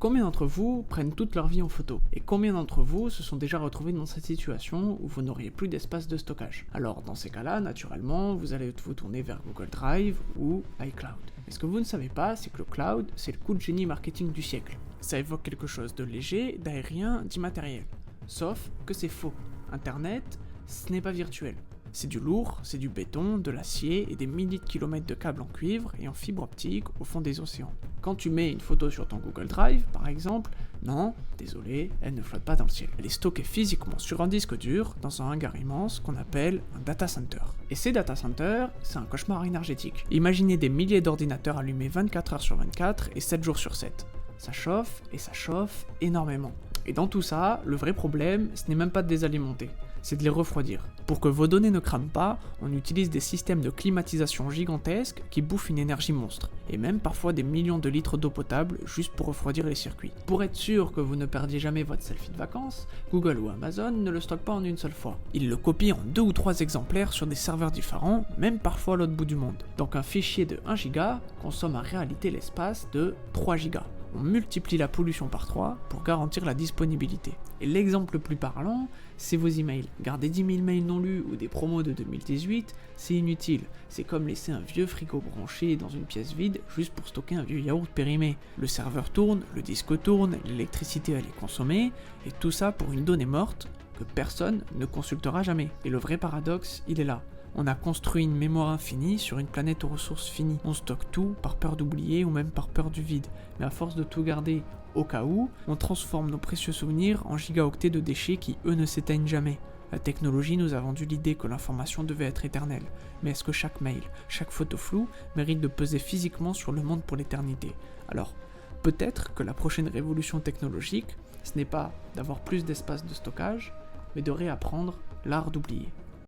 Combien d'entre vous prennent toute leur vie en photo? Et combien d'entre vous se sont déjà retrouvés dans cette situation où vous n'auriez plus d'espace de stockage? Alors dans ces cas-là, naturellement, vous allez vous tourner vers Google Drive ou iCloud. Mais ce que vous ne savez pas, c'est que le cloud, c'est le coup de génie marketing du siècle. Ça évoque quelque chose de léger, d'aérien, d'immatériel. Sauf que c'est faux. Internet, ce n'est pas virtuel. C'est du lourd, c'est du béton, de l'acier et des milliers de kilomètres de câbles en cuivre et en fibre optique au fond des océans. Quand tu mets une photo sur ton Google Drive, par exemple, non, désolé, elle ne flotte pas dans le ciel. Elle est stockée physiquement sur un disque dur dans un hangar immense qu'on appelle un data center. Et ces data centers, c'est un cauchemar énergétique. Imaginez des milliers d'ordinateurs allumés 24 heures sur 24 et 7 jours sur 7. Ça chauffe et ça chauffe énormément. Et dans tout ça, le vrai problème, ce n'est même pas de les alimenter, c'est de les refroidir. Pour que vos données ne crament pas, on utilise des systèmes de climatisation gigantesques qui bouffent une énergie monstre, et même parfois des millions de litres d'eau potable juste pour refroidir les circuits. Pour être sûr que vous ne perdiez jamais votre selfie de vacances, Google ou Amazon ne le stockent pas en une seule fois. Ils le copient en 2 ou 3 exemplaires sur des serveurs différents, même parfois à l'autre bout du monde. Donc un fichier de 1 giga consomme en réalité l'espace de 3 gigas. On multiplie la pollution par 3 pour garantir la disponibilité. Et l'exemple le plus parlant, c'est vos emails. Garder 10 000 mails non lus ou des promos de 2018, c'est inutile. C'est comme laisser un vieux frigo branché dans une pièce vide juste pour stocker un vieux yaourt périmé. Le serveur tourne, le disque tourne, l'électricité elle est consommée, et tout ça pour une donnée morte que personne ne consultera jamais. Et le vrai paradoxe, il est là. On a construit une mémoire infinie sur une planète aux ressources finies. On stocke tout par peur d'oublier ou même par peur du vide. Mais à force de tout garder au cas où, on transforme nos précieux souvenirs en gigaoctets de déchets qui, eux, ne s'éteignent jamais. La technologie nous a vendu l'idée que l'information devait être éternelle. Mais est-ce que chaque mail, chaque photo floue mérite de peser physiquement sur le monde pour l'éternité? Alors, peut-être que la prochaine révolution technologique, ce n'est pas d'avoir plus d'espace de stockage, mais de réapprendre l'art d'oublier.